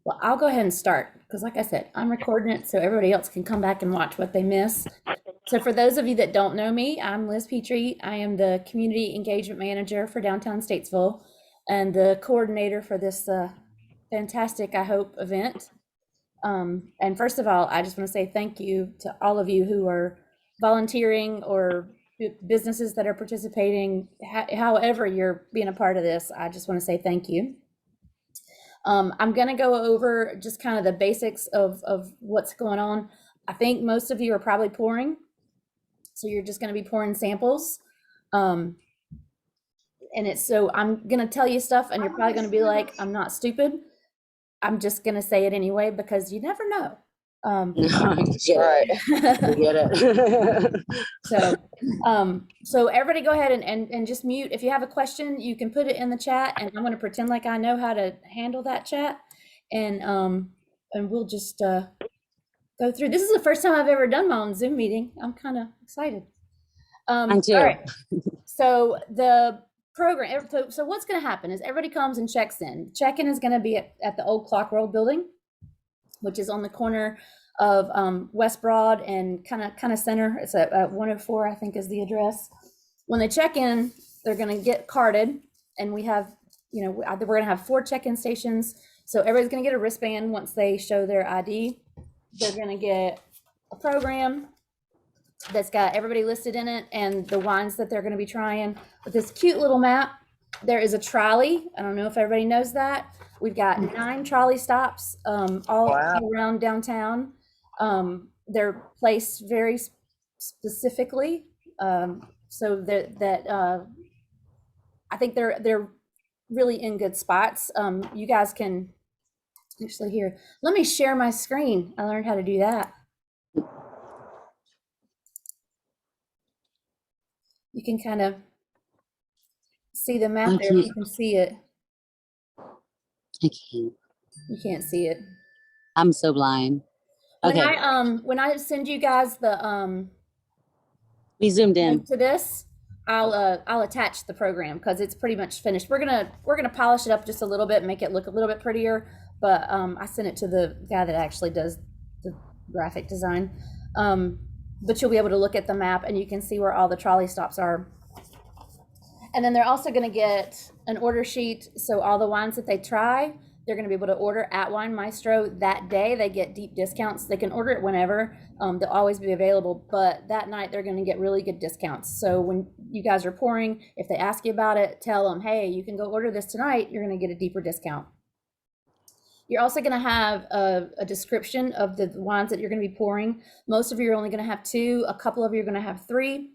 Well, I'll go ahead and start because, like I said, I'm recording it so everybody else can come back and watch what they miss. So, for those of you that don't know me, I'm Liz Petrie. I am the Community Engagement Manager for Downtown Statesville and the coordinator for this fantastic, I hope, event. And first of all, I just want to say thank you to all of you who are volunteering or businesses that are participating, however you're being a part of this. I just want to say thank you. I'm going to go over just kind of the basics of what's going on. I think most of you are probably pouring, so you're just going to be pouring samples. And it's so I'm going to tell you stuff, and you're probably going to be like, I'm not stupid. I'm just going to say it anyway because you never know. Get it. So everybody go ahead and just mute. If you have a question, you can put it in the chat, and I'm going to pretend like I know how to handle that chat, and we'll just go through. This is the first time I've ever done my own Zoom meeting. I'm kind of excited. Mine too. All right. So the program. So what's going to happen is everybody comes and checks in. Check-in is going to be at the old Clock World building, which is on the corner of West Broad and kind of center. It's at 104, I think, is the address. When they check in, they're going to get carded, and we have, we're going to have 4 check-in stations. So everybody's going to get a wristband once they show their ID. They're going to get a program that's got everybody listed in it and the wines that they're going to be trying. With this cute little map, there is a trolley. I don't know if everybody knows that. We've got 9 trolley stops all around downtown. They're placed very specifically, so that I think they're really in good spots. You guys can actually here. Let me share my screen. I learned how to do that. You can kind of see the map there. If you can see it. I can't. You can't see it. I'm so blind. Okay. When I send you guys the we zoomed in to this, I'll attach the program because it's pretty much finished. We're gonna polish it up just a little bit, make it look a little bit prettier. But I sent it to the guy that actually does the graphic design. But you'll be able to look at the map and you can see where all the trolley stops are. And then they're also going to get an order sheet. So all the wines that they try, they're going to be able to order at Wine Maestro that day. They get deep discounts. They can order it whenever. They'll always be available. But that night, they're going to get really good discounts. So when you guys are pouring, if they ask you about it, tell them, hey, you can go order this tonight. You're going to get a deeper discount. You're also going to have a description of the wines that you're going to be pouring. Most of you are only going to have 2. A couple of you are going to have 3.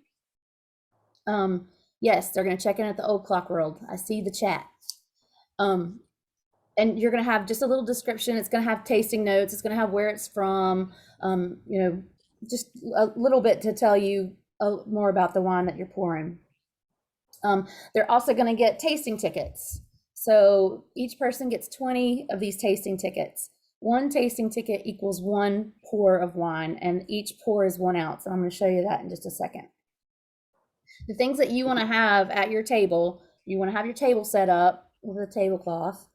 Yes, they're going to check in at the old Clock World. I see the chat. And you're going to have just a little description. It's going to have tasting notes. It's going to have where it's from. Just a little bit to tell you more about the wine that you're pouring. They're also going to get tasting tickets. So each person gets 20 of these tasting tickets. 1 tasting ticket equals 1 pour of wine, and each pour is 1 ounce. And I'm going to show you that in just a second. The things that you want to have at your table, you want to have your table set up with a tablecloth.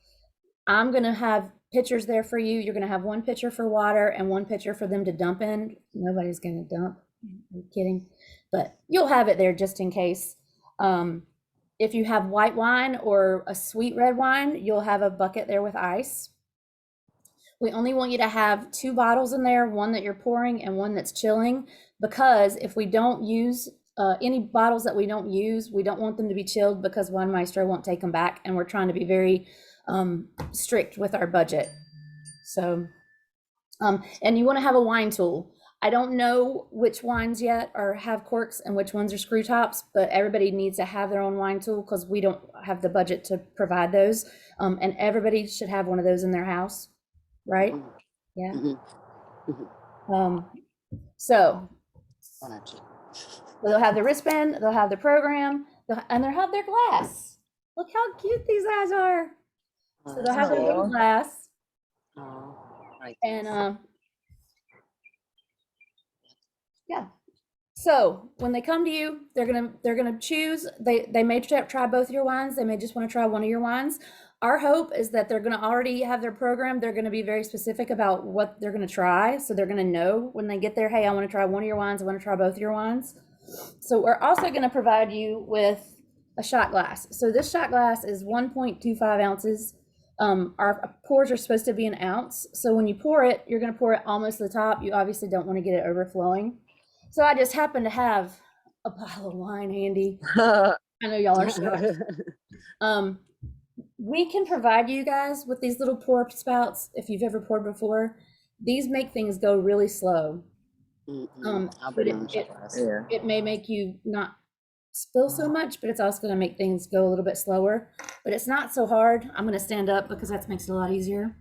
I'm going to have pitchers there for you. You're going to have 1 pitcher for water and 1 pitcher for them to dump in. Nobody's going to dump. I'm kidding. But you'll have it there just in case. If you have white wine or a sweet red wine, you'll have a bucket there with ice. We only want you to have 2 bottles in there, 1 that you're pouring and 1 that's chilling, because if we don't use any bottles that we don't use, we don't want them to be chilled because Wine Maestro won't take them back, and we're trying to be very strict with our budget. So, and you want to have a wine tool. I don't know which wines yet are have corks and which ones are screw tops, but everybody needs to have their own wine tool because we don't have the budget to provide those. And everybody should have one of those in their house, right? Yeah. So they'll have the wristband, they'll have the program, and they'll have their glass. Look how cute these guys are. So they'll have their little glass. And yeah. So when they come to you, they're gonna choose. They may try both your wines. They may just want to try one of your wines. our hope is that they're going to already have their program. They're going to be very specific about what they're going to try. So they're going to know when they get there, hey, I want to try one of your wines. I want to try both of your wines. So we're also going to provide you with a shot glass. So this shot glass is 1.25 ounces. Our pours are supposed to be an ounce. So when you pour it, you're going to pour it almost to the top. You obviously don't want to get it overflowing. So I just happen to have a bottle of wine handy. I know y'all are shocked. We can provide you guys with these little pour spouts if you've ever poured before. These make things go really slow. But it may make you not spill so much, but it's also going to make things go a little bit slower. But it's not so hard. I'm going to stand up because that makes it a lot easier.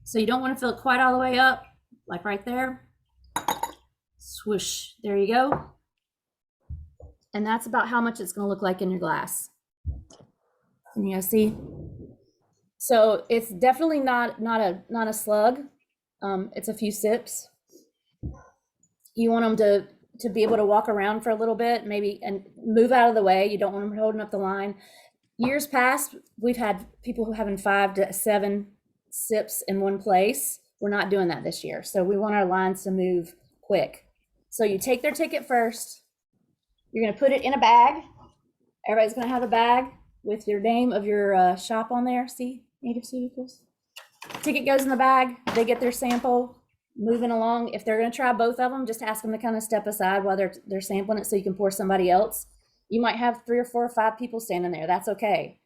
So you don't want to fill it quite all the way up, like right there. Swoosh, there you go. And that's about how much it's going to look like in your glass. Can you guys see? So it's definitely not a slug. It's a few sips. You want them to be able to walk around for a little bit, maybe, and move out of the way. You don't want them holding up the line. Years past, we've had people who are having 5 to 7 sips in one place. We're not doing that this year. So we want our lines to move quick. So you take their ticket first. You're going to put it in a bag. Everybody's going to have a bag with your name of your shop on there. See, Native Pharmaceuticals. Ticket goes in the bag. They get their sample. Moving along. If they're going to try both of them, just ask them to kind of step aside while they're sampling it so you can pour somebody else. You might have 3 or 4 or 5 people standing there. That's okay.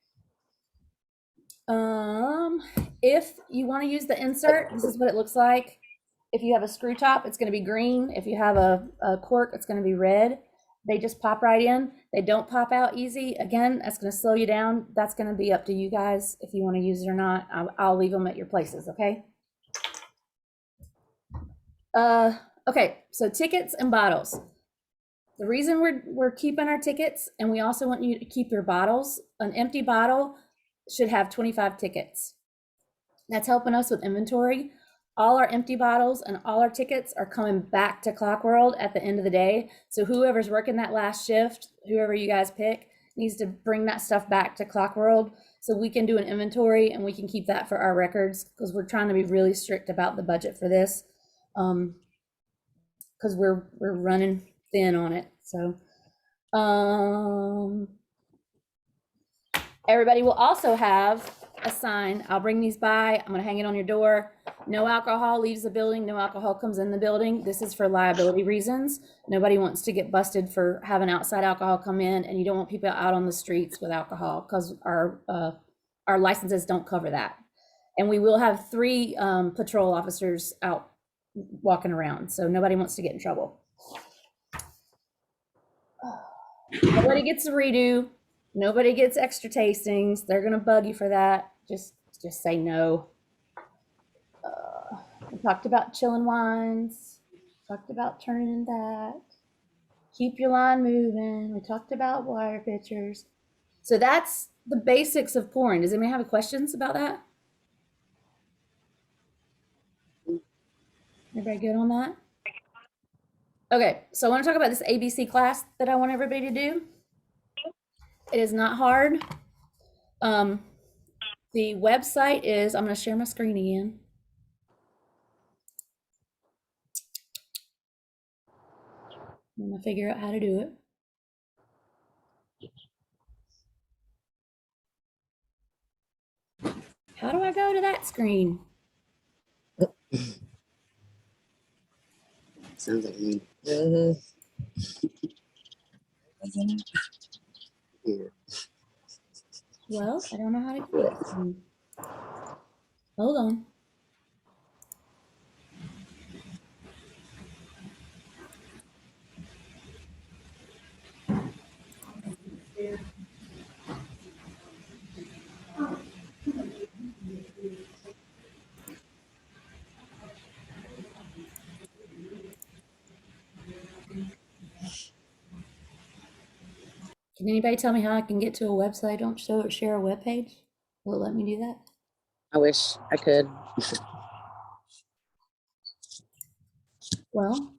If you want to use the insert, this is what it looks like. If you have a screw top, it's going to be green. If you have a cork, it's going to be red. They just pop right in. They don't pop out easy. Again, that's going to slow you down. That's going to be up to you guys if you want to use it or not. I'll leave them at your places, okay? Okay, so tickets and bottles. The reason we're keeping our tickets, and we also want you to keep your bottles, an empty bottle should have 25 tickets. That's helping us with inventory. All our empty bottles and all our tickets are coming back to Clock World at the end of the day. So whoever's working that last shift, whoever you guys pick, needs to bring that stuff back to Clock World so we can do an inventory and we can keep that for our records, because we're trying to be really strict about the budget for this. Because we're running thin on it. So everybody will also have a sign. I'll bring these by. I'm gonna hang it on your door. No alcohol leaves the building. No alcohol comes in the building. This is for liability reasons. Nobody wants to get busted for having outside alcohol come in, and you don't want people out on the streets with alcohol, because our licenses don't cover that. And we will have 3 patrol officers out walking around, so nobody wants to get in trouble. Nobody gets a redo. Nobody gets extra tastings. They're gonna bug you for that. Just say no. We talked about chilling wines. Talked about turning that. Keep your line moving. We talked about wire pitchers. So that's the basics of pouring. Does anybody have questions about that? Everybody good on that? Okay, so I want to talk about this ABC class that I want everybody to do. It is not hard. The website is, I'm going to share my screen again. I'm going to figure out how to do it. How do I go to that screen? Sounds like me. Well, I don't know how to do it. Hold on. Can anybody tell me how I can get to a website? Don't share a web page? Will it let me do that? I wish I could. Well,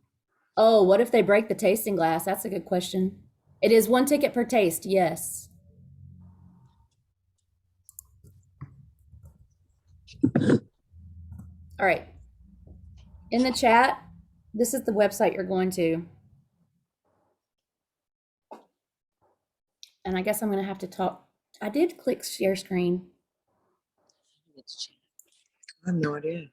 oh, what if they break the tasting glass? That's a good question. It is 1 ticket per taste, yes. All right. In the chat, this is the website you're going to. And I guess I'm going to have to talk. I did click share screen. I have no idea.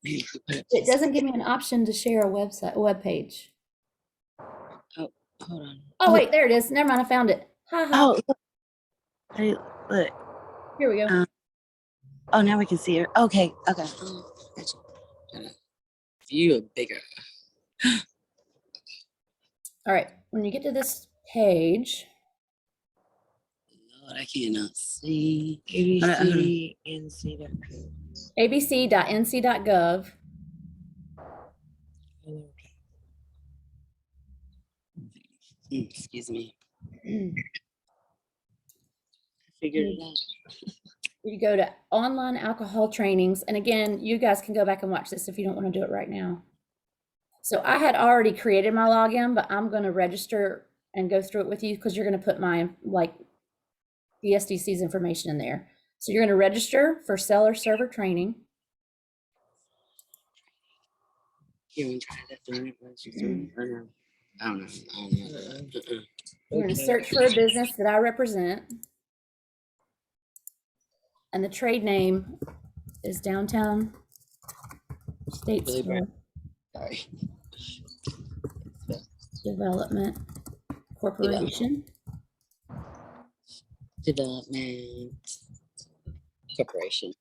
It doesn't give me an option to share a web page. Oh, hold on. Oh, wait, there it is. Never mind, I found it. Ha ha. Oh, look. Hey, look. Here we go. Oh, now we can see her. Okay, okay. Gotcha. View a bigger. All right, when you get to this page. Lord, I cannot see. ABCNC.gov. abc.nc.gov. Excuse me. I figured it out. You go to online alcohol trainings. And again, you guys can go back and watch this if you don't want to do it right now. So I had already created my login, but I'm going to register and go through it with you because you're going to put my the SDC's information in there. So you're going to register for seller server training. Here, we try that thing. I don't know. You're going to search for a business that I represent. And the trade name is Downtown Statesville Sorry. Development Corporation. Development Corporation.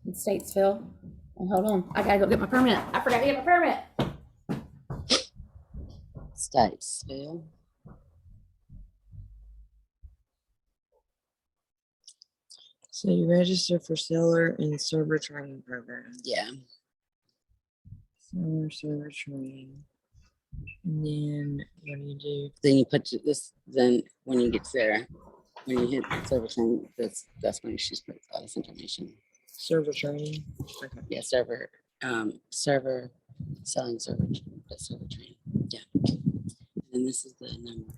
In Statesville. And hold on, I gotta go get my permit. I forgot to get my permit. Statesville. So you register for seller and server training program. Yeah. Seller server training. And then what do you do? Then you put this. Then when you get there, when you hit server training, that's when you should put all this information. Server training. Okay. Yeah, server, selling server training. Yeah. And this is the number.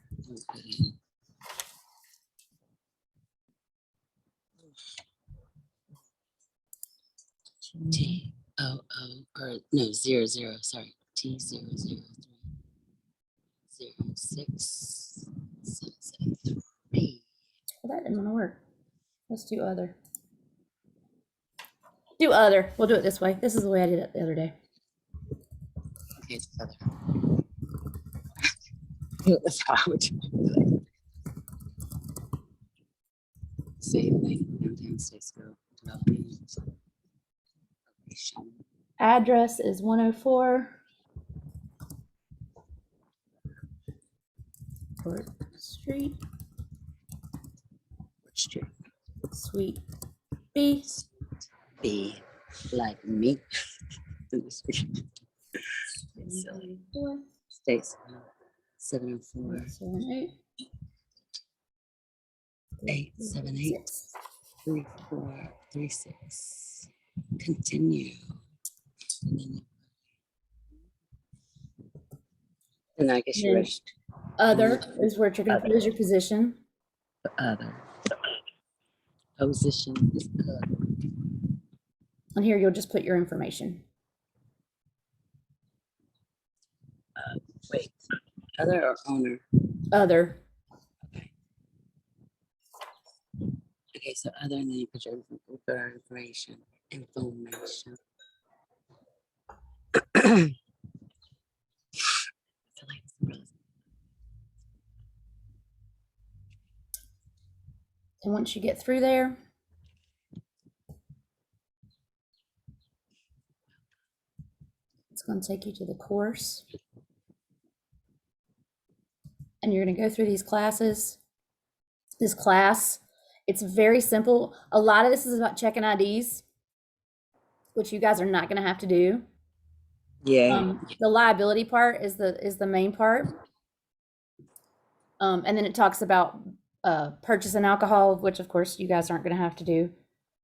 T-O-O, or no, 00, sorry, T003 06773. Well, that didn't want to work. Let's do other. Do other. We'll do it this way. This is the way I did it the other day. Okay, it's other. That's how I would do it. Same thing, downtown Statesville development. Address is 104 Court Street, Street. Suite B. B, like me. States 704 878 3436. Continue. And I guess you registered. Other is where you're going to lose your position. Other. Position is other. And here you'll just put your information. Wait, other or owner? Other. Okay, so other, and then you put our information. And once you get through there, it's going to take you to the course. And you're going to go through these classes. This class, it's very simple. A lot of this is about checking IDs, which you guys are not going to have to do. Yeah. The liability part is the main part. And then it talks about purchasing alcohol, which of course you guys aren't going to have to do.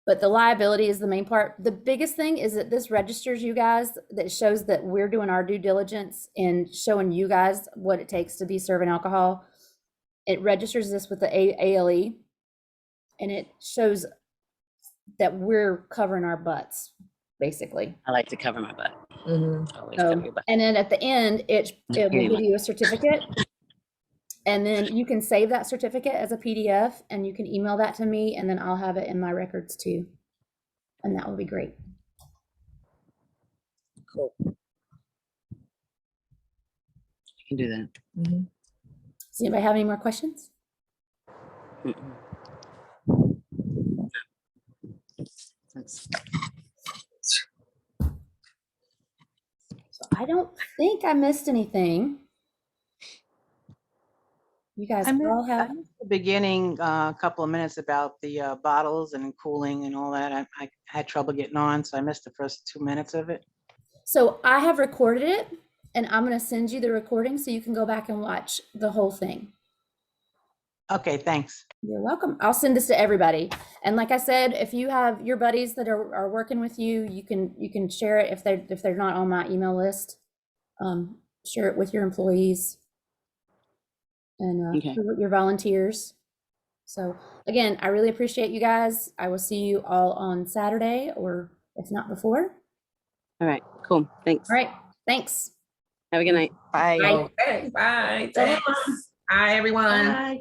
But the liability is the main part. The biggest thing is that this registers you guys, that shows that we're doing our due diligence in showing you guys what it takes to be serving alcohol. It registers this with the ALE, and it shows that we're covering our butts, basically. I like to cover my butt. Always cover your butt. And then at the end, it will give you a certificate. And then you can save that certificate as a PDF, and you can email that to me, and then I'll have it in my records too. And that will be great. Cool. You can do that. Does anybody have any more questions? So I don't think I missed anything. You guys all have. I missed the beginning, a couple of minutes about the bottles and cooling and all that. I had trouble getting on, so I missed the first 2 minutes of it. So I have recorded it, and I'm going to send you the recording so you can go back and watch the whole thing. Okay, thanks. You're welcome. I'll send this to everybody. And like I said, if you have your buddies that are working with you, you can share it if they're not on my email list. Share it with your employees and your volunteers. So again, I really appreciate you guys. I will see you all on Saturday, or if not before. All right, cool. Thanks. All right. Thanks. Have a good night. Bye. Bye. Okay, bye. Thanks. Bye, everyone. Bye.